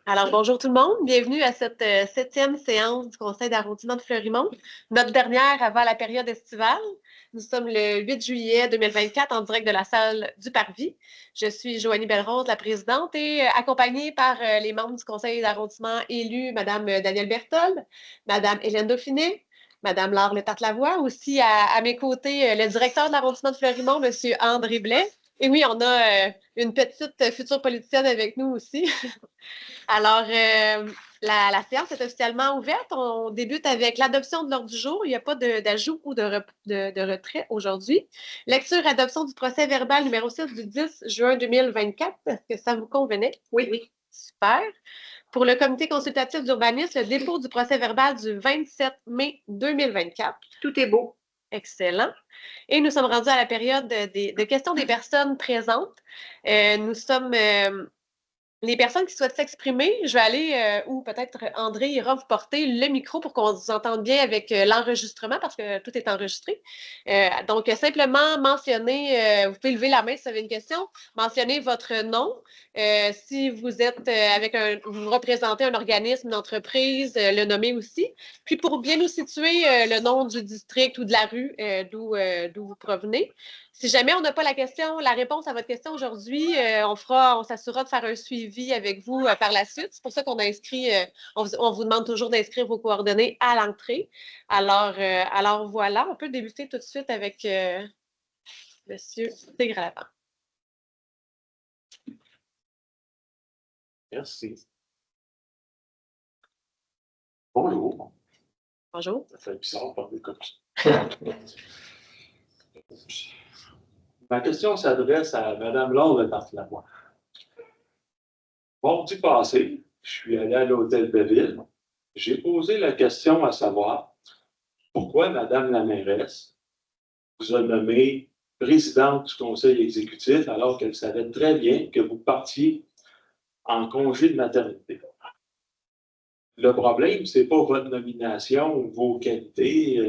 Alors, bonjour tout le monde. Bienvenue à cette septième séance du Conseil d'arrondissement de Fleurimont, notre dernière avant la période estivale. Nous sommes le 8 juillet 2024 en direct de la salle du Parvis. Je suis Joanie Belrose, la présidente, et accompagnée par les membres du Conseil d'arrondissement élus, Madame Danielle Berthold, Madame Hélène Dauphiné, Madame Laure Letartre-Lavoie, aussi à mes côtés, le directeur de l'arrondissement de Fleurimont, Monsieur André Blais. Et oui, on a une petite future politicienne avec nous aussi. Alors, la séance est officiellement ouverte. On débute avec l'adoption de l'ordre du jour. Il n'y a pas d'ajout ou de retrait aujourd'hui. Lecture et adoption du procès verbal numéro 6 du 10 juin 2024. Est-ce que ça vous convenait? Oui. Oui. Super. Pour le comité consultatif d'urbanisme, le dépôt du procès verbal du 27 mai 2024. Tout est beau. Excellent. Et nous sommes rendus à la période de questions des personnes présentes. Nous sommes les personnes qui souhaitent s'exprimer, je vais aller, ou peut-être André ira vous porter le micro pour qu'on vous entende bien avec l'enregistrement, parce que tout est enregistré. Donc, simplement mentionner, vous pouvez lever la main si vous avez une question, mentionner votre nom, si vous êtes vous représentez un organisme, une entreprise, le nommer aussi. Puis, pour bien nous situer, le nom du district ou de la rue d'où vous provenez. Si jamais on n'a pas la réponse à votre question aujourd'hui, on s'assurera de faire un suivi avec vous par la suite. C'est pour ça qu'on a inscrit, on vous demande toujours d'inscrire vos coordonnées à l'entrée. Alors voilà, on peut débuter tout de suite avec Monsieur Tigre-Lapin. Merci. Bonjour. Bonjour. Ça fait bizarre de parler comme ça. Ma question s'adresse à Mme Laure Letartre-Lavoie. Mardi passé, je suis allé à l'hôtel de ville. J'ai posé la question à savoir pourquoi Mme la mairesse vous a nommé présidente du conseil exécutif alors qu'elle savait très bien que vous partiez en congé de maternité. Le problème, ce n'est pas votre nomination ou vos qualités,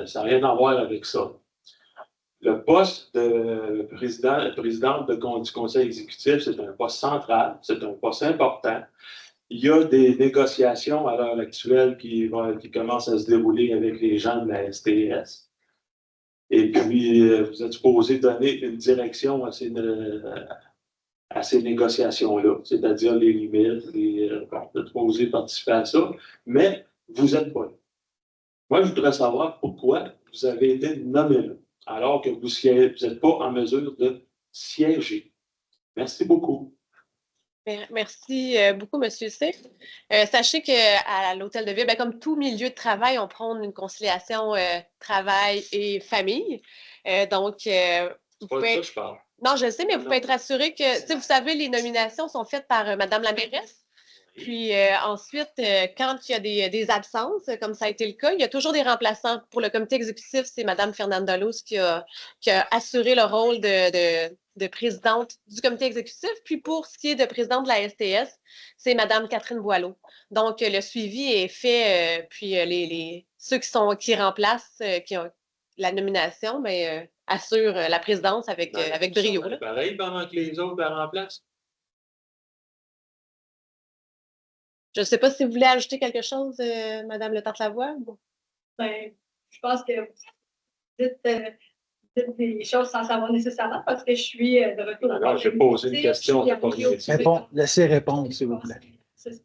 ça n'a rien à voir avec ça. Le poste de présidente du conseil exécutif, c'est un poste central, c'est un poste important. Il y a des négociations à l'heure actuelle qui commencent à se dérouler avec les gens de la STS. Et puis, vous êtes supposé donner une direction à ces négociations-là, c'est-à-dire les limites, vous êtes supposé participer à ça, mais vous n'êtes pas là. Moi, je voudrais savoir pourquoi vous avez été nommé là, alors que vous n'êtes pas en mesure de siéger. Merci beaucoup. Merci beaucoup, M. C. Sachez qu'à l'Hôtel de Ville, comme tout milieu de travail, on prône une conciliation travail et famille. Donc, C'est pas de ça que je parle. Non, je sais, mais vous pouvez être assuré que, vous savez, les nominations sont faites par Mme la mairesse. Puis ensuite, quand il y a des absences, comme ça a été le cas, il y a toujours des remplaçants. Pour le comité exécutif, c'est Mme Fernanda Luz qui a assuré le rôle de présidente du comité exécutif. Puis pour ce qui est de présidente de la STS, c'est Mme Catherine Boileau. Donc, le suivi est fait, puis ceux qui remplacent, qui ont la nomination, mais assurent la présidence avec brio. C'est pareil pendant que les autres la remplacent. Je ne sais pas si vous voulez ajouter quelque chose, Mme Letartre-Lavoie. Ben, je pense que vous dites des choses sans savoir nécessairement parce que je suis de retour. Alors, j'ai posé une question. Laissez répondre, s'il vous plaît. C'est ça.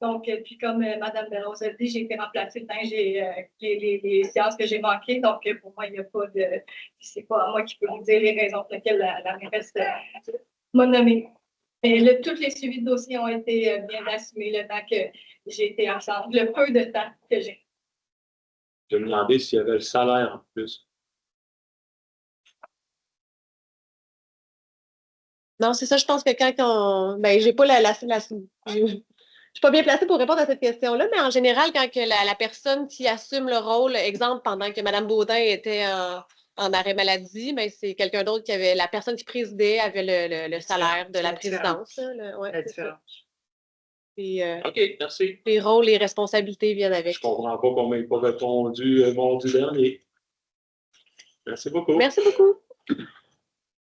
Donc, puis comme Mme Belrose a dit, j'ai été remplacée dans les séances que j'ai manquées. Donc, pour moi, il n'y a pas de... C'est pas moi qui peux vous dire les raisons pour lesquelles la mairesse m'a nommée. Mais tous les suivis de dossiers ont été bien assumés le temps que j'ai été absente, le peu de temps que j'ai. Je me demandais s'il y avait le salaire en plus. Non, c'est ça, je pense que quand on... j'ai pas je suis pas bien placée pour répondre à cette question-là, mais en général, quand que la personne qui assume le rôle, exemple, pendant que Mme Baudin était en arrêt maladie, c'est quelqu'un d'autre la personne qui présidait avait le salaire de la présidence. La différence. Puis, OK, merci. les rôles, les responsabilités viennent avec. Je ne comprends pas qu'on m'ait pas répondu mardi dernier. Merci beaucoup. Merci beaucoup.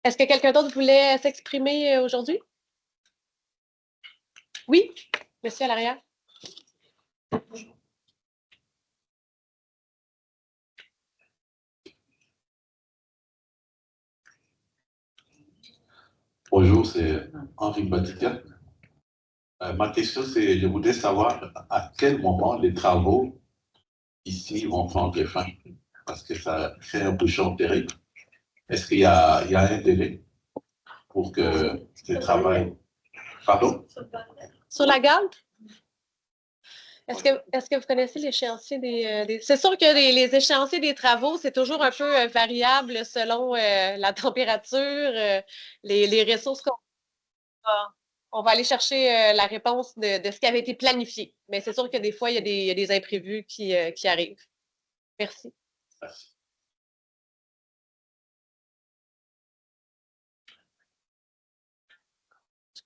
Est-ce que quelqu'un d'autre voulait s'exprimer aujourd'hui? Oui, monsieur à l'arrière. Bonjour, c'est Henri Batica. Ma question, c'est, je voudrais savoir à quel moment les travaux ici vont prendre fin, parce que ça crée un bouchon terrible. Est-ce qu'il y a un délai pour que ce travail... Pardon? Sur la garde? Est-ce que vous connaissez l'échéancier des... C'est sûr que les échéanciers des travaux, c'est toujours un peu variable selon la température, les ressources qu'on a. On va aller chercher la réponse de ce qui avait été planifié. Mais c'est sûr que des fois, il y a des imprévus qui arrivent. Merci. Merci.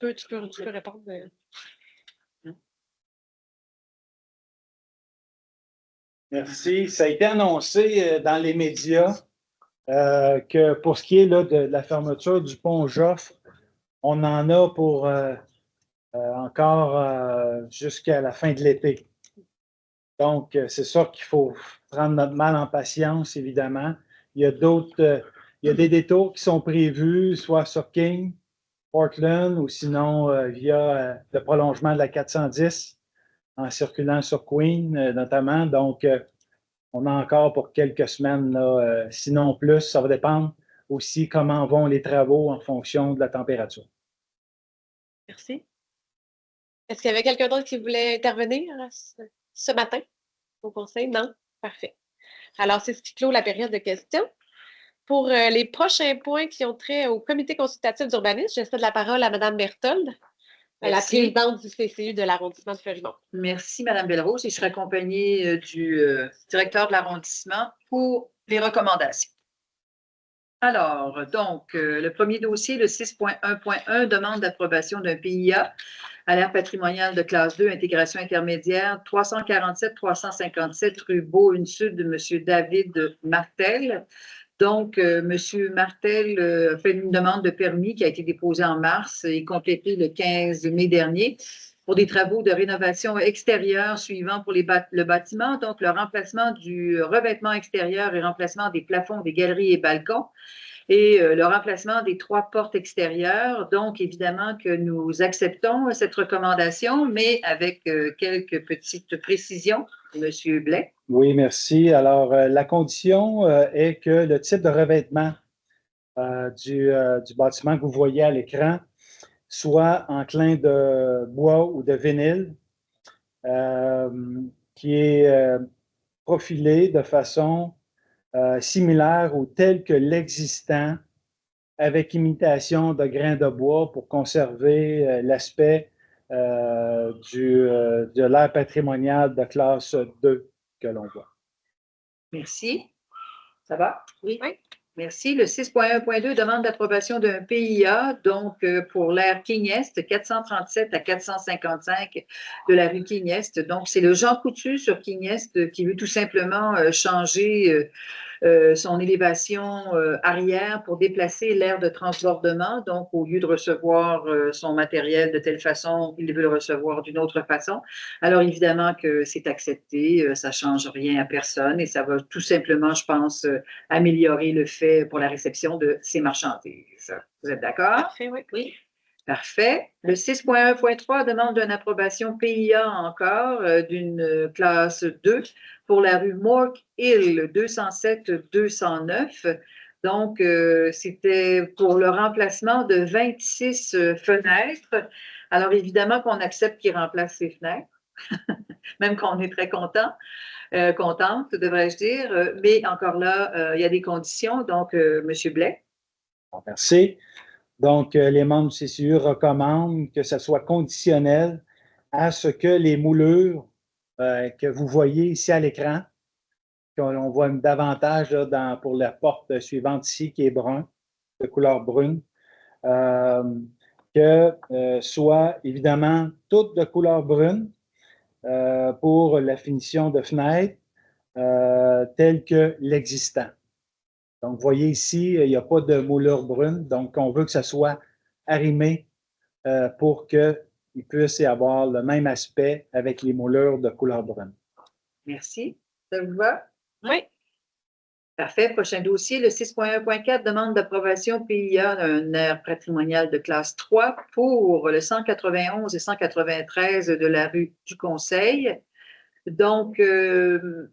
Tu peux répondre. Merci. Ça a été annoncé dans les médias que pour ce qui est là, de la fermeture du pont Joffre, on en a pour encore jusqu'à la fin de l'été. Donc, c'est sûr qu'il faut prendre notre mal en patience, évidemment. Il y a il y a des détours qui sont prévus, soit sur King, Portland, ou sinon via le prolongement de la 410 en circulant sur Queen, notamment. Donc, on a encore pour quelques semaines, là, sinon plus. Ça va dépendre aussi comment vont les travaux en fonction de la température. Merci. Est-ce qu'il y avait quelqu'un d'autre qui voulait intervenir ce matin au conseil? Non? Parfait. Alors, c'est ce qui clôt la période de questions. Pour les prochains points qui ont trait au comité consultatif d'urbanisme, je cède la parole à Mme Berthold, la présidente du CCU de l'arrondissement de Fleurimont. Merci, Mme Belrose, et je serai accompagnée du directeur de l'arrondissement pour les recommandations. Alors, donc, le premier dossier, le 6.1.1, demande d'approbation d'un PIA à l'aire patrimoniale de classe 2, intégration intermédiaire, 347-357 rue Beaune-Sud de M. David Martel. Donc, M. Martel a fait une demande de permis qui a été déposée en mars et complétée le 15 mai dernier pour des travaux de rénovation extérieure suivants pour le bâtiment, donc le remplacement du revêtement extérieur et remplacement des plafonds, des galeries et balcons, et le remplacement des 3 portes extérieures. Donc, évidemment que nous acceptons cette recommandation, mais avec quelques petites précisions. Monsieur Blais. Oui, merci. Alors, la condition est que le type de revêtement du bâtiment que vous voyez à l'écran soit en clin de bois ou de vinyle, qui est profilé de façon similaire ou telle que l'existant, avec imitation de grains de bois pour conserver l'aspect de l'aire patrimoniale de classe 2 que l'on voit. Merci. Ça va? Oui. Merci. Le 6.1.2 demande d'approbation d'un PIA, donc pour l'aire King Est, 437 à 455 de la rue King Est. Donc, c'est le Jean Coutu sur King Est qui veut tout simplement changer son élévation arrière pour déplacer l'aire de transbordement. Donc, au lieu de recevoir son matériel de telle façon, il veut le recevoir d'une autre façon. Alors, évidemment que c'est accepté, ça ne change rien à personne et ça va tout simplement, je pense, améliorer le fait pour la réception de ces marchandises. Vous êtes d'accord? Parfait, oui. Oui. Parfait. Le 6.1.3 demande d'une approbation PIA encore d'une classe 2 pour la rue Mork Hill 207-209. Donc, c'était pour le remplacement de 26 fenêtres. Alors, évidemment qu'on accepte qu'il remplace ces fenêtres, même qu'on est très contente, devrais-je dire. Mais encore là, il y a des conditions. Donc, M. Blais. Merci. Donc, les membres du CCU recommandent que ce soit conditionnel à ce que les moulures que vous voyez ici à l'écran, qu'on voit davantage là, pour la porte suivante ici, qui est brun, de couleur brune, que soit évidemment toutes de couleur brune pour la finition de fenêtre telle que l'existant. Donc, vous voyez ici, il n'y a pas de moulure brune, donc on veut que ça soit arrimé pour que il puisse y avoir le même aspect avec les moulures de couleur brune. Merci. Ça vous va? Oui. Parfait. Prochain dossier, le 6.1.4, demande d'approbation PIA d'un aire patrimonial de classe 3 pour le 191 et 193 de la rue du Conseil. Donc, une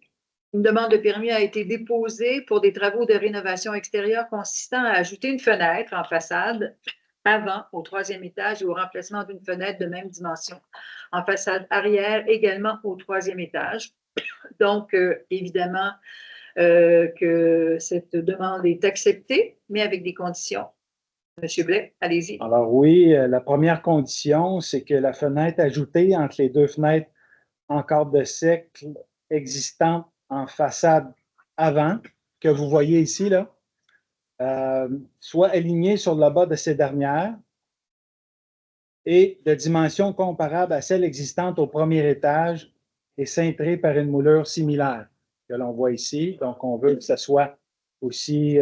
demande de permis a été déposée pour des travaux de rénovation extérieure consistant à ajouter une fenêtre en façade avant au 3e étage et au remplacement d'une fenêtre de même dimension en façade arrière également au 3e étage. Donc, évidemment, que cette demande est acceptée, mais avec des conditions. Monsieur Blais, allez-y. Alors oui, la première condition, c'est que la fenêtre ajoutée entre les deux fenêtres en cadre de cercle existantes en façade avant, que vous voyez ici, là, soit alignée sur le bas de ces dernières et de dimension comparable à celle existante au premier étage et cintrée par une moulure similaire que l'on voit ici. Donc, on veut que ça soit aussi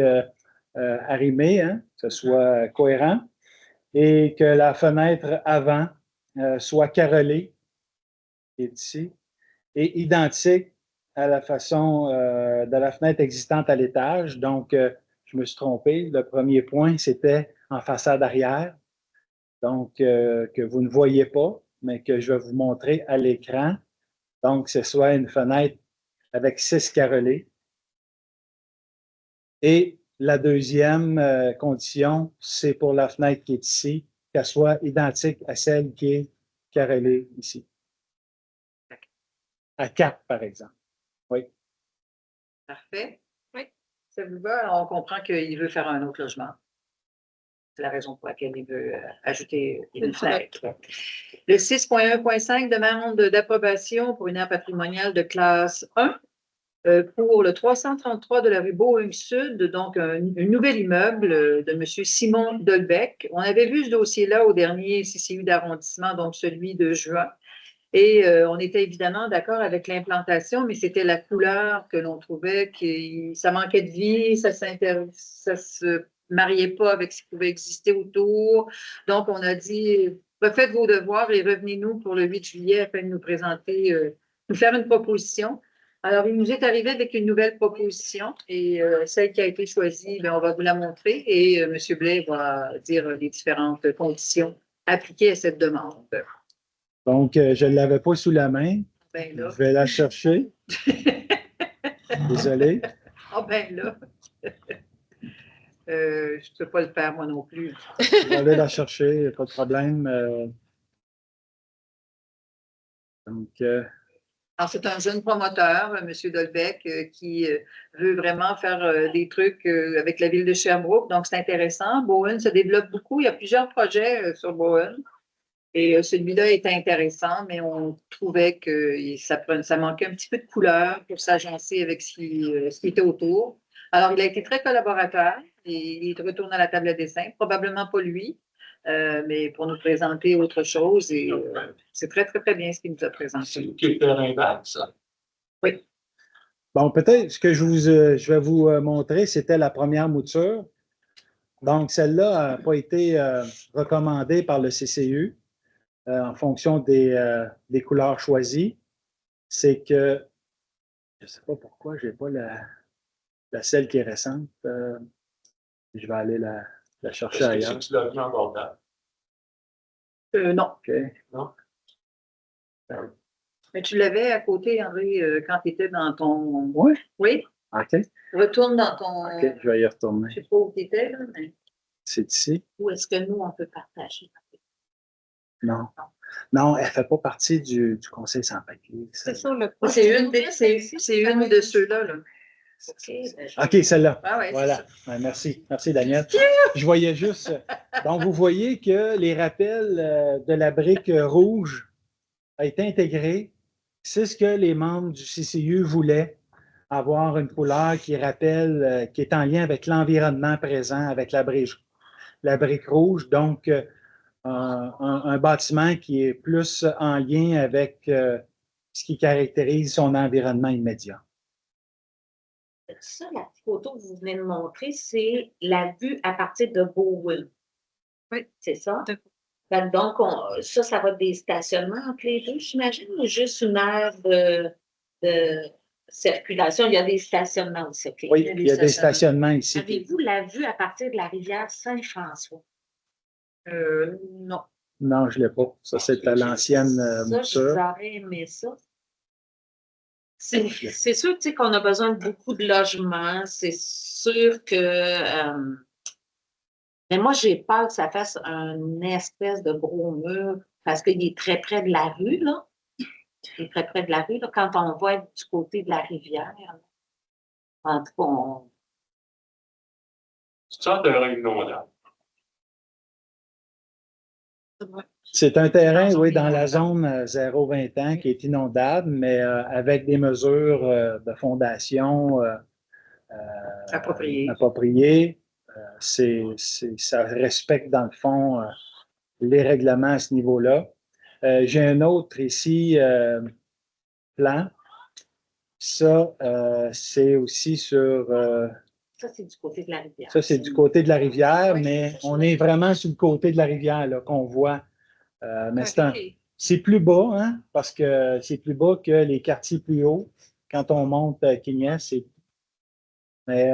arrimé, hein, que ce soit cohérent, et que la fenêtre avant soit carrelée, qui est ici, et identique à la façon de la fenêtre existante à l'étage. Donc, je me suis trompé. Le premier point, c'était en façade arrière, donc que vous ne voyez pas, mais que je vais vous montrer à l'écran. Donc, ce soit une fenêtre avec 6 carrelés. Et la deuxième condition, c'est pour la fenêtre qui est ici, qu'elle soit identique à celle qui est carrelée ici. À 4, par exemple. Oui. Parfait. Oui. Ça vous va? Alors, on comprend qu'il veut faire un autre logement. C'est la raison pour laquelle il veut ajouter une fenêtre. Le 6.1.5, demande d'approbation pour une aire patrimoniale de classe 1 pour le 333 de la rue Boeing Sud, donc un nouvel immeuble de M. Simon Dolbec. On avait vu ce dossier-là au dernier CCU d'arrondissement, donc celui de juin. Et on était évidemment d'accord avec l'implantation, mais c'était la couleur que l'on trouvait que ça manquait de vie, ça se mariait pas avec ce qui pouvait exister autour. Donc, on a dit, refaites vos devoirs et revenez-nous pour le 8 juillet afin de nous présenter, nous faire une proposition. Alors, il nous est arrivé avec une nouvelle proposition et celle qui a été choisie, bien, on va vous la montrer et M. Blais va dire les différentes conditions appliquées à cette demande. Donc, je ne l'avais pas sous la main. Ben là. Je vais la chercher. Désolé. Ah ben là. Je ne peux pas le faire moi non plus. Je vais aller la chercher, pas de problème. Donc, Alors, c'est un jeune promoteur, M. Dolbec, qui veut vraiment faire des trucs avec la ville de Sherbrooke. Donc, c'est intéressant. Bowen se développe beaucoup. Il y a plusieurs projets sur Bowen. Et celui-là était intéressant, mais on trouvait que ça manquait un petit peu de couleur pour s'agencer avec ce qui était autour. Alors, il a été très collaborateur et il retourne à la table à dessin, probablement pas lui, mais pour nous présenter autre chose. Et c'est très, très, très bien ce qu'il nous a présenté. C'est qui est le terrain vague, ça? Oui. bon, peut-être ce que je vais vous montrer, c'était la première mouture. Donc, celle-là n'a pas été recommandée par le CCU en fonction des couleurs choisies. C'est que, je ne sais pas pourquoi, je n'ai pas la celle qui est récente. Je vais aller la chercher Est-ce que ailleurs. c'est-tu logement abordable? Non. OK. Non? Mais tu l'avais à côté, André, quand tu étais dans ton. Oui? Oui? OK. Retourne dans ton. OK, je vais y retourner. Je ne sais pas où tu étais, là, mais C'est ici? où est-ce que nous, on peut partager? Non. Non, elle ne fait pas partie du conseil sans papier. C'est ça, le C'est une de ceux-là. Là. OK, celle-là. Ah ouais, voilà. Ouais, merci. Merci, Daniel. Je voyais juste. Donc, vous voyez que les rappels de la brique rouge a été intégré. C'est ce que les membres du CCU voulaient, avoir une couleur qui rappelle, qui est en lien avec l'environnement présent, avec la brique rouge. Donc, un bâtiment qui est plus en lien avec ce qui caractérise son environnement immédiat. Ça, la photo que vous venez de montrer, c'est la vue à partir de Bowen. Oui. C'est ça? Donc, ça va être des stationnements entre les deux, j'imagine, ou juste une aire de circulation? Il y a des stationnements aussi, OK? Oui, il y a des stationnements ici. Avez-vous la vue à partir de la rivière Saint-François? Non. Non, je ne l'ai pas. Ça, c'est à l'ancienne Ça, mouture. j'aurais aimé ça. C'est sûr, tu sais, qu'on a besoin de beaucoup de logements. C'est sûr que... mais moi, j'ai peur que ça fasse un espèce de gros mur parce qu'il est très près de la rue, là. Il est très près de la rue, là, quand on va être du côté de la rivière. En tout cas, C'est ça de réunion, madame. C'est un terrain, oui, dans la zone 0-20 ans qui est inondable, mais avec des mesures de fondation appropriées. Ça respecte, dans le fond, les règlements à ce niveau-là. J'ai un autre ici, plan. Ça, c'est aussi sur... ça, c'est du côté de la rivière. Ça, c'est du côté de la rivière, mais on est vraiment sur le côté de la rivière là, qu'on voit. Mais c'est plus bas, hein, parce que c'est plus bas que les quartiers plus hauts. Quand on monte à Quignès, mais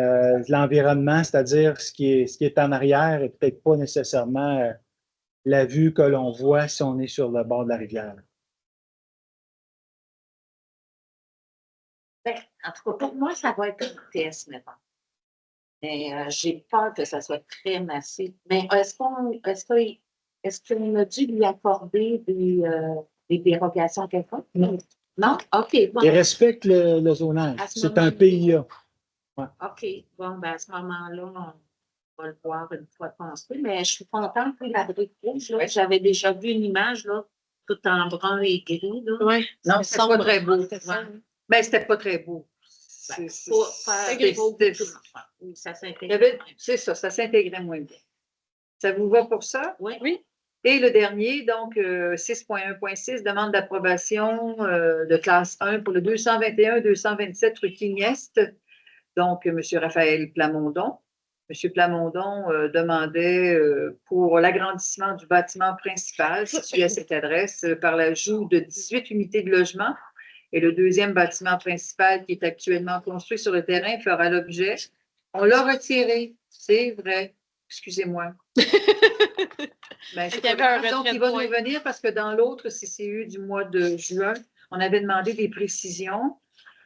l'environnement, c'est-à-dire ce qui est en arrière, n'est peut-être pas nécessairement la vue que l'on voit si on est sur le bord de la rivière. En tout cas, pour moi, ça va être un test maintenant. Mais j'ai peur que ça soit très massif. Mais est-ce qu'on a dû lui accorder des dérogations quelconques? Non. Non? OK. Bon. Il respecte le zonage. C'est un PIA. Ouais. OK. Bon, ben à ce moment-là, on va le voir une fois construit. Mais je suis contente que la brique rouge, là, j'avais déjà vu une image, là, tout en brun et gris. Oui. Non, c'est pas très beau. Ben, c'était pas très beau. Ça s'intégrait. C'est ça, ça s'intégrait moins bien. Ça vous va pour ça? Oui. Et le dernier, donc 6.1.6, demande d'approbation de classe 1 pour le 221-227 rue Quignest. Donc, M. Raphaël Plamondon. M. Plamondon demandait pour l'agrandissement du bâtiment principal situé à cette adresse par l'ajout de 18 unités de logement. Et le deuxième bâtiment principal qui est actuellement construit sur le terrain fera l'objet. On l'a retiré, c'est vrai. Excusez-moi. Ben, donc, il va nous revenir parce que dans l'autre CCU du mois de juin, on avait demandé des précisions,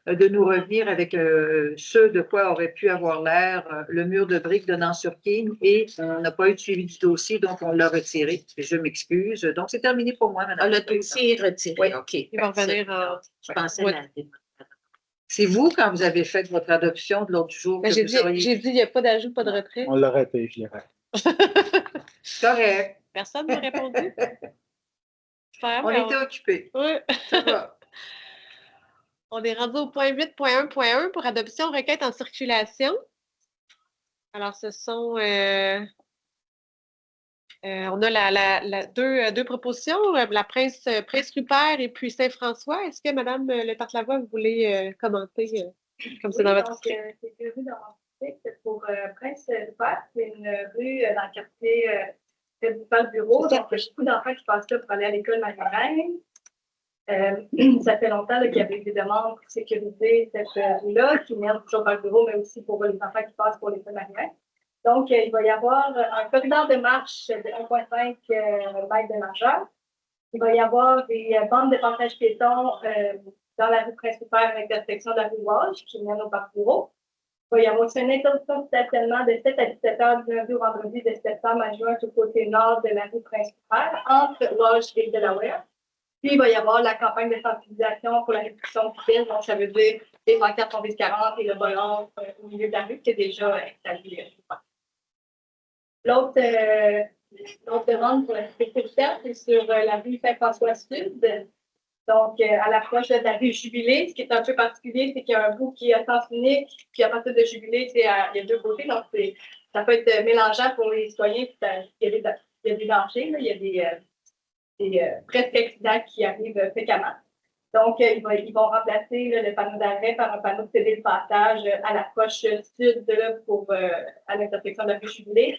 de nous revenir avec ce de quoi aurait pu avoir l'air le mur de briques donnant sur King et on n'a pas eu de suivi du dossier, donc on l'a retiré. Je m'excuse. Donc, c'est terminé pour moi, madame. Le dossier est retiré. Oui. OK. Il va revenir. Je pensais C'est vous, quand vous avez fait votre adoption de l'autre jour. J'ai dit, il n'y a pas d'ajout, pas de retrait. On l'aurait été, je dirais. Correct. Personne ne m'a répondu. On était occupés. Oui. Ça va. On est rendu au point 8.1.1 pour adoption requête en circulation. Alors, ce sont... on a deux propositions, la Prince Rupert et puis Saint-François. Est-ce que Mme Letartre-Lavoie, vous voulez commenter comme c'est dans votre article? C'est une rue dans mon article pour Prince Rupert. C'est une rue dans le quartier du bureau. Donc, il y a beaucoup d'enfants qui passent là pour aller à l'école Marie-Reine. Ça fait longtemps qu'il y avait des demandes pour sécuriser cette rue-là, qui mène toujours par le bureau, mais aussi pour les enfants qui passent pour l'école Marie-Reine. Donc, il va y avoir un corridor de marche de 1,5 mètres de largeur. Il va y avoir des bandes de passage piétons dans la rue principale avec la section de la rue Walsh qui mène au parc bureau. Il va y avoir aussi une interruption de stationnement de 7 à 17 heures du lundi au vendredi de septembre à juin tout côté nord de la rue principale entre Walsh et Delaware. Puis, il va y avoir la campagne de sensibilisation pour la réduction du fil. Donc, ça veut dire les pancartes en 40 et le volant au milieu de la rue qui est déjà installé. L'autre demande pour la sécurité routière, c'est sur la rue Saint-François-Sud. Donc, à l'approche de la rue Jubilé, ce qui est un peu particulier, c'est qu'il y a un bout qui est à sens unique, puis à partir de Jubilé, il y a deux côtés. Donc, ça peut être mélangeant pour les citoyens. Il y a des dangers, là, il y a des presque accidents qui arrivent fréquemment. Donc, ils vont remplacer le panneau d'arrêt par un panneau de céder le passage à l'approche sud à l'intersection de la rue Jubilé.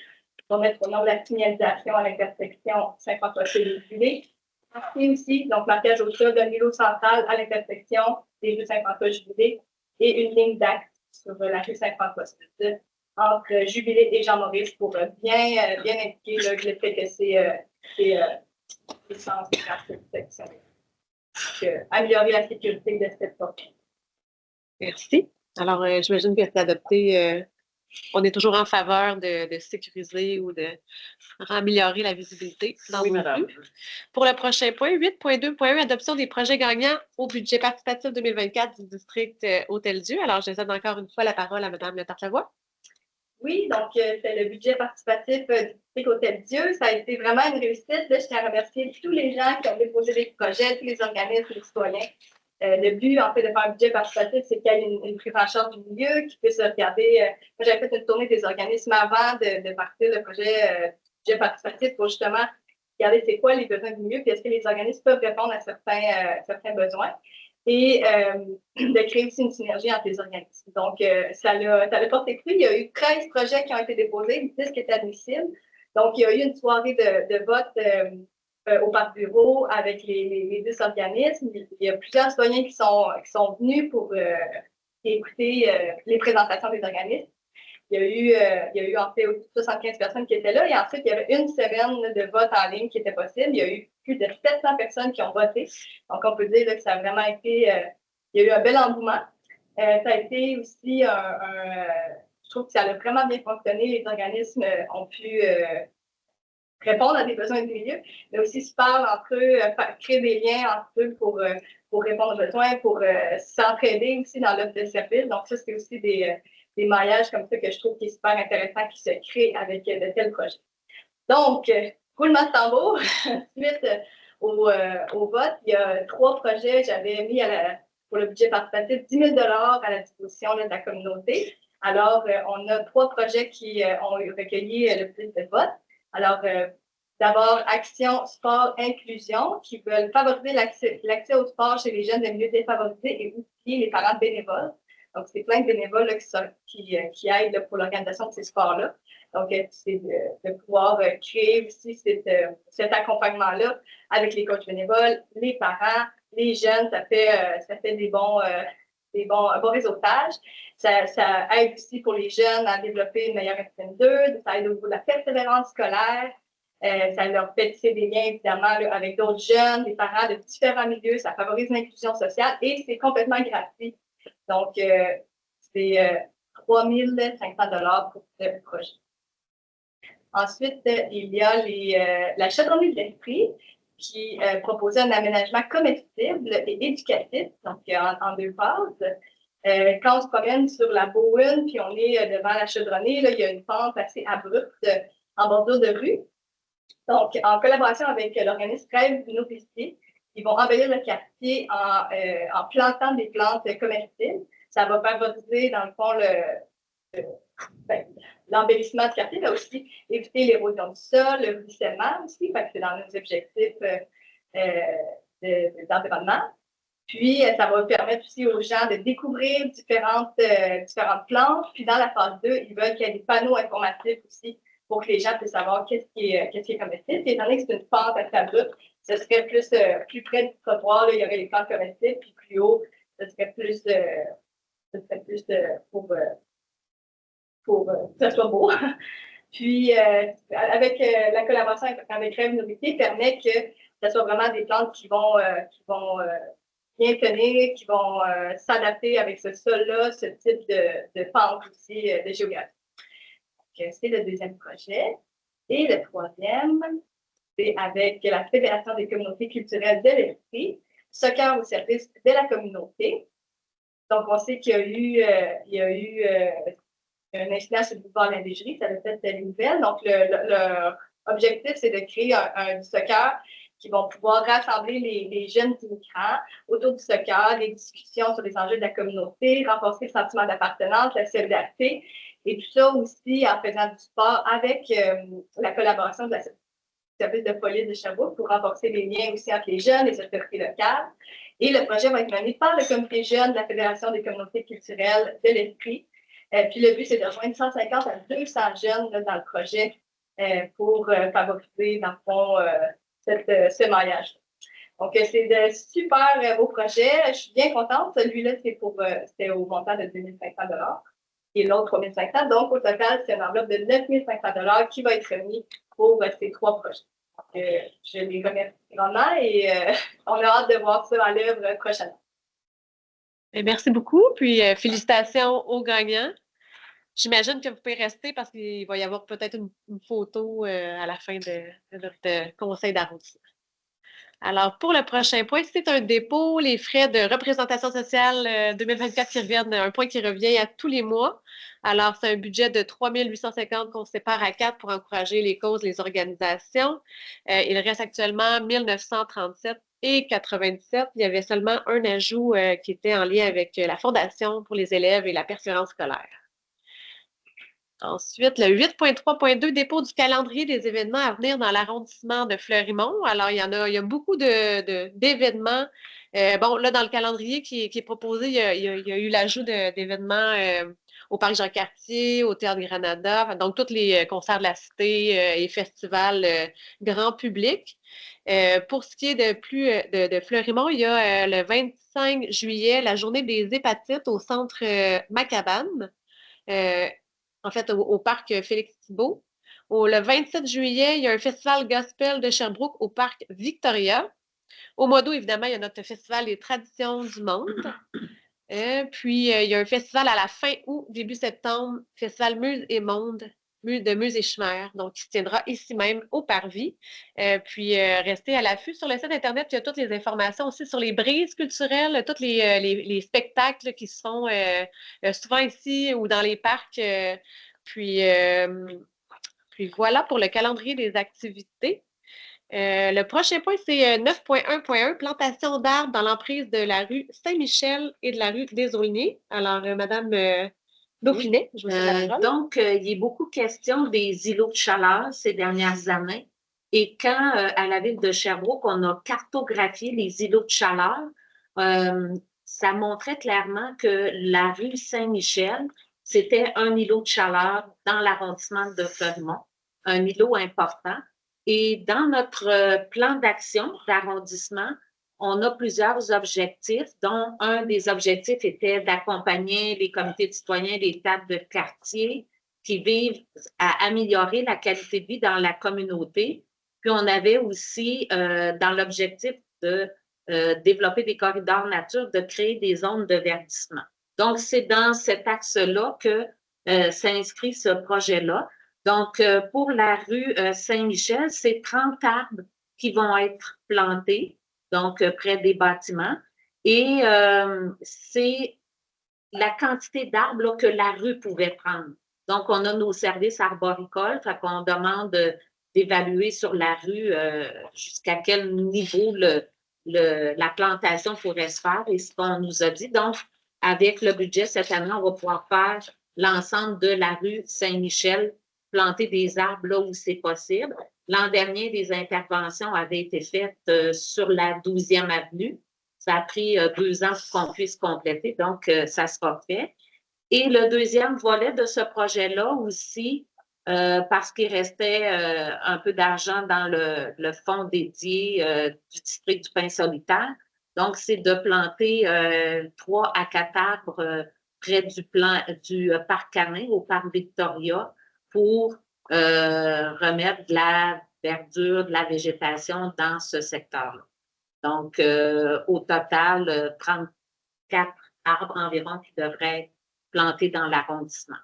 On va mettre au nom de la signalisation à l'intersection Saint-François-Jubilé. Marqué aussi, donc marquage au sol d'un îlot central à l'intersection des rues Saint-François-Jubilé et une ligne d'axe sur la rue Saint-François-Sud entre Jubilé et Jean-Maurice pour bien indiquer là, le fait que c'est l'essence de cette section. Améliorer la sécurité de cette porte. Merci. Alors, j'imagine que c'est adopté. On est toujours en faveur de sécuriser ou d'améliorer la visibilité dans Oui, nos madame. rues. Pour le prochain point, 8.2.1, adoption des projets gagnants au budget participatif 2024 du district Hôtel-Dieu. Alors, je cède encore une fois la parole à Mme Le Tartelvoix. Oui, donc c'est le budget participatif du district Hôtel-Dieu. Ça a été vraiment une réussite. Là, je tiens à remercier tous les gens qui ont déposé des projets, tous les organismes, les citoyens. Le but, en fait, de faire un budget participatif, c'est qu'il y ait une prise en charge du milieu, qui puisse regarder. Moi, j'avais fait une tournée des organismes avant de partir le projet budget participatif pour justement regarder c'est quoi les besoins du milieu, puis est-ce que les organismes peuvent répondre à certains besoins. Et de créer aussi une synergie entre les organismes. Donc, ça l'a porté fruit. Il y a eu 13 projets qui ont été déposés, 10 qui étaient admissibles. Donc, il y a eu une soirée de vote au Parc Bureau avec les 10 organismes. Il y a plusieurs citoyens qui sont venus pour écouter les présentations des organismes. Il y a eu en fait 75 personnes qui étaient là et ensuite, il y avait une semaine de vote en ligne qui était possible. Il y a eu plus de 700 personnes qui ont voté. Donc, on peut dire là, que ça a vraiment été... il y a eu un bel engouement. Ça a été aussi je trouve que ça a vraiment bien fonctionné. Les organismes ont pu répondre à des besoins du milieu, mais aussi se parler entre eux, créer des liens entre eux pour répondre aux besoins, pour s'entraider aussi dans l'offre de service. Donc, ça, c'est aussi des maillages comme ça que je trouve qui est super intéressant qui se crée avec de tels projets. Donc, roulement de tambour, suite au vote, il y a 3 projets, j'avais mis pour le budget participatif 10 000 $ à la disposition de la communauté. Alors, on a 3 projets qui ont recueilli le plus de votes. Alors, d'abord, Action, Sport, Inclusion, qui veulent favoriser l'accès au sport chez les jeunes de milieux défavorisés et outiller les parents bénévoles. Donc, c'est plein de bénévoles là, qui aident là, pour l'organisation de ces sports-là. Donc, c'est de pouvoir créer aussi cet accompagnement-là avec les coachs bénévoles, les parents, les jeunes. Ça fait des bons réseautage. Ça aide aussi pour les jeunes à développer une meilleure estime d'eux. Ça aide au niveau de la persévérance scolaire. Ça leur fait tisser des liens, évidemment, là, avec d'autres jeunes, des parents de différents milieux. Ça favorise l'inclusion sociale et c'est complètement gratuit. Donc, c'est 3 500 $ pour ce projet. Ensuite, il y a la chaudronnerie de l'esprit qui proposait un aménagement comestible et éducatif, donc en 2 phases. Quand on se promène sur la Bowen, puis on est devant la chaudronnerie, là, il y a une pente assez abrupte en bordure de rue. Donc, en collaboration avec l'organisme Rêve Bruno Pistier, ils vont embellir le quartier en plantant des plantes comestibles. Ça va favoriser, dans le fond, l'embellissement du quartier, mais aussi éviter l'érosion du sol, le ruissellement aussi, parce que c'est dans nos objectifs d'environnement. Puis, ça va permettre aussi aux gens de découvrir différentes plantes. Puis, dans la phase 2, ils veulent qu'il y ait des panneaux informatifs aussi pour que les gens puissent savoir qu'est-ce qui est comestible. Puis, étant donné que c'est une pente assez abrupte, ce serait plus près du trottoir, là, il y aurait les plantes comestibles, puis plus haut, ce serait plus pour que ça soit beau. Puis, avec la collaboration avec Rêve Nourritier, permet que ce soit vraiment des plantes qui vont bien tenir, qui vont s'adapter avec ce sol-là, ce type de pente aussi de géographie. Donc, c'est le deuxième projet. Et le troisième, c'est avec la Fédération des communautés culturelles de l'Esprit, Soccer au service de la communauté. Donc, on sait qu'il y a eu un incident sur le boulevard Landégerie, ça a fait les nouvelles. Donc, leur objectif, c'est de créer un soccer qui vont pouvoir rassembler les jeunes immigrants autour du soccer, des discussions sur les enjeux de la communauté, renforcer le sentiment d'appartenance, la solidarité, et tout ça aussi en faisant du sport avec la collaboration de la service de police de Sherbrooke pour renforcer les liens aussi entre les jeunes et les autorités locales. Et le projet va être mené par le comité jeune de la Fédération des communautés culturelles de l'Esprit. Puis le but, c'est de rejoindre 150 à 200 jeunes là, dans le projet pour favoriser, dans le fond, ce maillage. Donc, c'est de super beaux projets. Je suis bien contente. Celui-là, c'est au montant de 2 500 et l'autre 3 500. Donc, au total, c'est une enveloppe de 9 500 qui va être remis pour ces 3 projets. Donc, je les remercie grandement et on a hâte de voir ça à l'œuvre prochainement. Merci beaucoup, puis félicitations aux gagnants. J'imagine que vous pouvez rester parce qu'il va y avoir peut-être une photo à la fin de notre conseil d'arrondissement. Alors, pour le prochain point, c'est un dépôt, les frais de représentation sociale 2024 qui reviennent, un point qui revient à tous les mois. Alors, c'est un budget de 3 850 qu'on sépare à 4 pour encourager les causes, les organisations. Il reste actuellement 1 937 et 97. Il y avait seulement un ajout qui était en lien avec la Fondation pour les élèves et la persévérance scolaire. Ensuite, le 8.3.2, dépôt du calendrier des événements à venir dans l'arrondissement de Fleurimont. Alors, il y a beaucoup d'événements. Bon, là, dans le calendrier qui est proposé, il y a eu l'ajout d'événements au Parc Jean-Cartier, au Théâtre Granada, donc tous les concerts de la Cité et festivals grand public. Pour ce qui est de Fleurimont, il y a le 25 juillet, la journée des hépatites au centre Macabane. En fait, au parc Félix-Thibault. Le 27 juillet, il y a un festival gospel de Sherbrooke au parc Victoria. Au mois d'août, évidemment, il y a notre festival des traditions du monde. Puis, il y a un festival à la fin août, début septembre, festival Muse et Monde de Muse et Schmer, donc qui se tiendra ici même au Parvis. Puis, restez à l'affût sur le site Internet. Il y a toutes les informations aussi sur les brises culturelles, tous les spectacles qui sont souvent ici ou dans les parcs. Puis voilà pour le calendrier des activités. Le prochain point, c'est 9.1.1, plantation d'arbres dans l'emprise de la rue Saint-Michel et de la rue des Aulniers. Alors, Madame Dauphinet, je vous laisse la parole. Donc, il y a beaucoup question des îlots de chaleur ces dernières années. Et quand, à la ville de Sherbrooke, on a cartographié les îlots de chaleur, ça montrait clairement que la rue Saint-Michel, c'était un îlot de chaleur dans l'arrondissement de Fleurimont, un îlot important. Et dans notre plan d'action d'arrondissement, on a plusieurs objectifs, dont un des objectifs était d'accompagner les comités de citoyens, les tables de quartier qui vivent à améliorer la qualité de vie dans la communauté. Puis on avait aussi dans l'objectif de développer des corridors nature, de créer des zones de verdissement. Donc, c'est dans cet axe-là que s'inscrit ce projet-là. Donc, pour la rue Saint-Michel, c'est 30 arbres qui vont être plantés, donc près des bâtiments. Et c'est la quantité d'arbres que la rue pouvait prendre. Donc, on a nos services arboricoles, fait qu'on demande d'évaluer sur la rue jusqu'à quel niveau la plantation pourrait se faire et ce qu'on nous a dit. Donc, avec le budget cette année, on va pouvoir faire l'ensemble de la rue Saint-Michel, planter des arbres là où c'est possible. L'an dernier, des interventions avaient été faites sur la 12e avenue. Ça a pris 2 ans pour qu'on puisse compléter, donc ça sera fait. Et le deuxième volet de ce projet-là aussi, parce qu'il restait un peu d'argent dans le fonds dédié du district du Pain solitaire. Donc, c'est de planter 3 à 4 arbres près du parc Canin, au parc Victoria, pour remettre de la verdure, de la végétation dans ce secteur-là. Donc, au total, 34 arbres environ qui devraient être plantés dans l'arrondissement.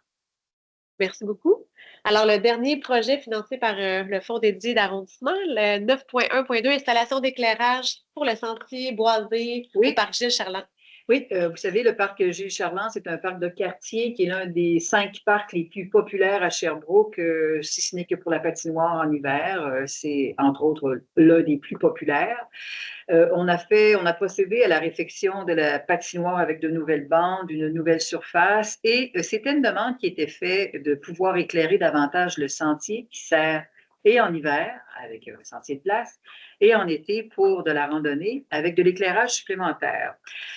Merci beaucoup. Alors, le dernier projet financé par le fonds dédié d'arrondissement, le 9.1.2, installation d'éclairage pour le sentier boisé au parc Gilles Charland. Oui, vous savez, le parc Gilles Charland, c'est un parc de quartier qui est l'un des 5 parcs les plus populaires à Sherbrooke, si ce n'est que pour la patinoire en hiver. C'est, entre autres, l'un des plus populaires. On a procédé à la réfection de la patinoire avec de nouvelles bandes, une nouvelle surface, et c'était une demande qui était faite de pouvoir éclairer davantage le sentier qui sert et en hiver, avec un sentier de place, et en été pour de la randonnée avec de l'éclairage supplémentaire.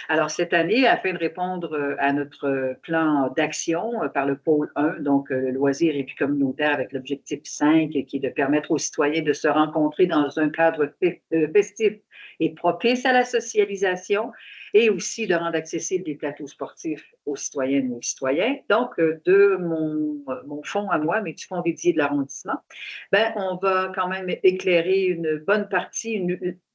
Alors, cette année, afin de répondre à notre plan d'action par le pôle 1, donc le loisir et vie communautaire avec l'objectif 5, qui est de permettre aux citoyens de se rencontrer dans un cadre festif et propice à la socialisation, et aussi de rendre accessibles des plateaux sportifs aux citoyennes et aux citoyens. Donc, de mon fonds à moi, mais du fonds dédié de l'arrondissement, ben, on va quand même éclairer une bonne partie,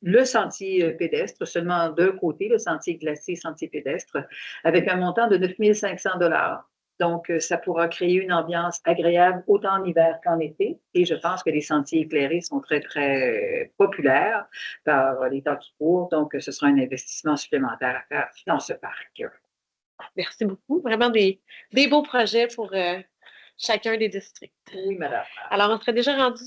le sentier pédestre, seulement d'un côté, le sentier glacé, sentier pédestre, avec un montant de 9 500 $. Donc, ça pourra créer une ambiance agréable autant en hiver qu'en été. Et je pense que les sentiers éclairés sont très, très populaires par les temps qui courent. Donc, ce sera un investissement supplémentaire à faire dans ce parc. Merci beaucoup. Vraiment des beaux projets pour chacun des districts. Oui, madame. Alors, on serait déjà rendu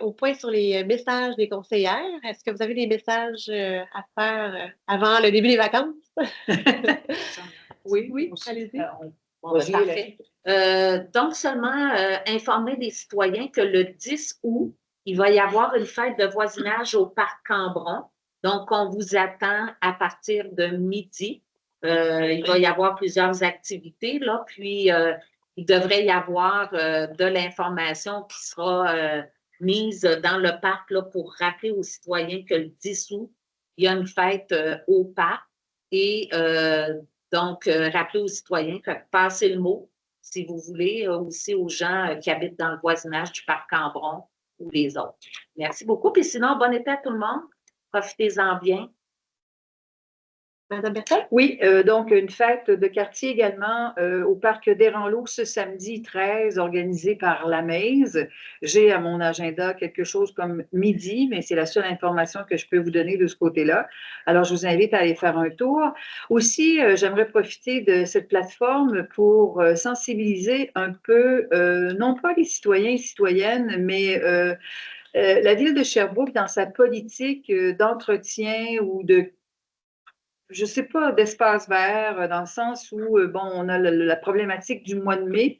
au point sur les messages des conseillères. Est-ce que vous avez des messages à faire avant le début des vacances? Oui. Allez-y. Bon, ben, parfait. Donc, seulement informer les citoyens que le 10 août, il va y avoir une fête de voisinage au Parc Cambron. Donc, on vous attend à partir de midi. Il va y avoir plusieurs activités, là, puis il devrait y avoir de l'information qui sera mise dans le parc là, pour rappeler aux citoyens que le 10 août, il y a une fête au parc. Et donc, rappeler aux citoyens, passez le mot, si vous voulez, aussi aux gens qui habitent dans le voisinage du Parc Cambron ou les autres. Merci beaucoup. Puis sinon, bon été à tout le monde. Profitez-en bien. Madame Bertrand? Oui, donc une fête de quartier également au parc d'Eranlot ce samedi 13, organisée par la Maze. J'ai à mon agenda quelque chose comme midi, mais c'est la seule information que je peux vous donner de ce côté-là. Alors, je vous invite à aller faire un tour. Aussi, j'aimerais profiter de cette plateforme pour sensibiliser un peu, non pas les citoyens et citoyennes, mais la ville de Sherbrooke dans sa politique d'entretien ou de je sais pas, d'espace vert, dans le sens où, bon, on a la problématique du mois de mai,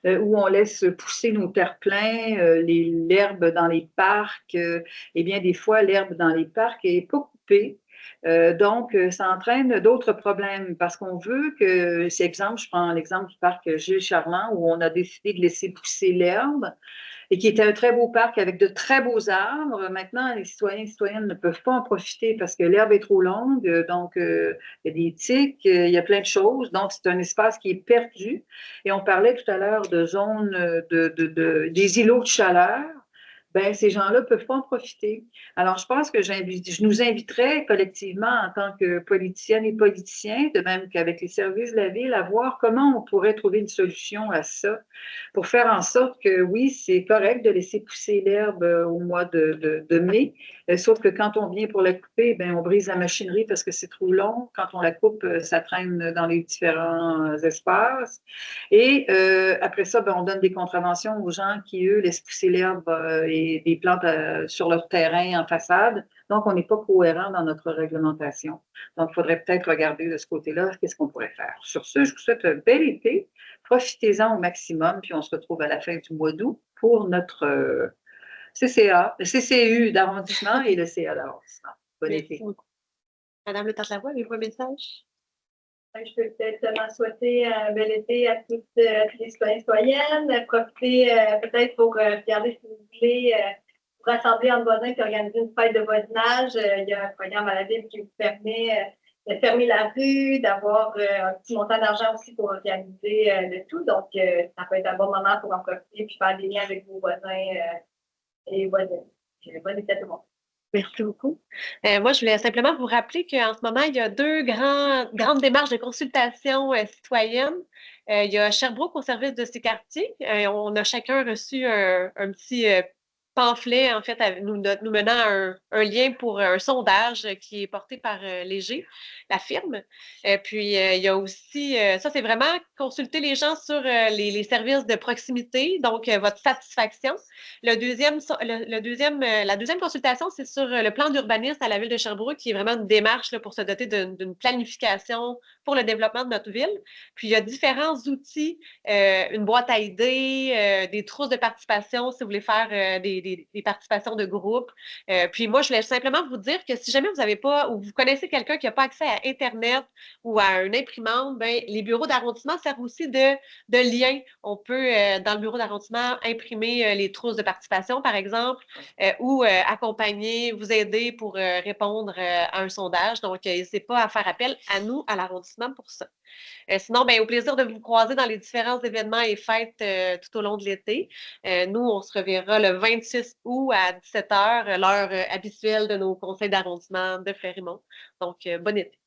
où on laisse pousser nos terre-pleins, l'herbe dans les parcs. Eh bien, des fois, l'herbe dans les parcs n'est pas coupée. Donc, ça entraîne d'autres problèmes parce qu'on veut que, c'est exemple, je prends l'exemple du parc Gilles Charland où on a décidé de laisser pousser l'herbe et qui était un très beau parc avec de très beaux arbres. Maintenant, les citoyens et citoyennes ne peuvent pas en profiter parce que l'herbe est trop longue, donc il y a des tiques, il y a plein de choses. Donc, c'est un espace qui est perdu. Et on parlait tout à l'heure de zones, des îlots de chaleur. Ben, ces gens-là ne peuvent pas en profiter. Alors, je pense que je nous inviterais collectivement en tant que politiciennes et politiciens, de même qu'avec les services de la ville, à voir comment on pourrait trouver une solution à ça pour faire en sorte que, oui, c'est correct de laisser pousser l'herbe au mois de mai, sauf que quand on vient pour la couper, ben, on brise la machinerie parce que c'est trop long. Quand on la coupe, ça traîne dans les différents espaces. Et après ça, ben, on donne des contraventions aux gens qui, eux, laissent pousser l'herbe et des plantes sur leur terrain en façade. Donc, on n'est pas cohérent dans notre réglementation. Donc, il faudrait peut-être regarder de ce côté-là, qu'est-ce qu'on pourrait faire. Sur ce, je vous souhaite un bel été. Profitez-en au maximum, puis on se retrouve à la fin du mois d'août pour notre CCA, le CCU d'arrondissement et le CA d'arrondissement. Bon été. Madame Le Tarte-Lavoie, avez-vous un message? Je peux peut-être seulement souhaiter un bel été à toutes les citoyens et citoyennes. Profiter peut-être pour regarder si vous voulez vous rassembler entre voisins et organiser une fête de voisinage. Il y a un programme à la ville qui vous permet de fermer la rue, d'avoir un petit montant d'argent aussi pour organiser le tout. Donc, ça peut être un bon moment pour en profiter et faire des liens avec vos voisins et voisines. Bonne été à tout le monde. Merci beaucoup. Moi, je voulais simplement vous rappeler qu'en ce moment, il y a deux grandes démarches de consultation citoyenne. Il y a Sherbrooke au service de ces quartiers. On a chacun reçu un petit pamphlet, en fait, nous menant à un lien pour un sondage qui est porté par Léger, la firme. Puis, il y a aussi, ça, c'est vraiment consulter les gens sur les services de proximité, donc votre satisfaction. La deuxième consultation, c'est sur le plan d'urbanisme à la ville de Sherbrooke, qui est vraiment une démarche là, pour se doter d'une planification pour le développement de notre ville. Puis, il y a différents outils, une boîte à idées, des trousses de participation si vous voulez faire des participations de groupe. Puis moi, je voulais simplement vous dire que si jamais vous n'avez pas ou vous connaissez quelqu'un qui n'a pas accès à Internet ou à une imprimante, ben, les bureaux d'arrondissement servent aussi de lien. On peut, dans le bureau d'arrondissement, imprimer les trousses de participation, par exemple, ou accompagner, vous aider pour répondre à un sondage. Donc, n'hésitez pas à faire appel à nous, à l'arrondissement, pour ça. Sinon, ben, au plaisir de vous croiser dans les différents événements et fêtes tout au long de l'été. Nous, on se reverra le 26 août à 17h, l'heure habituelle de nos conseils d'arrondissement de Fleurimont. Donc, bon été.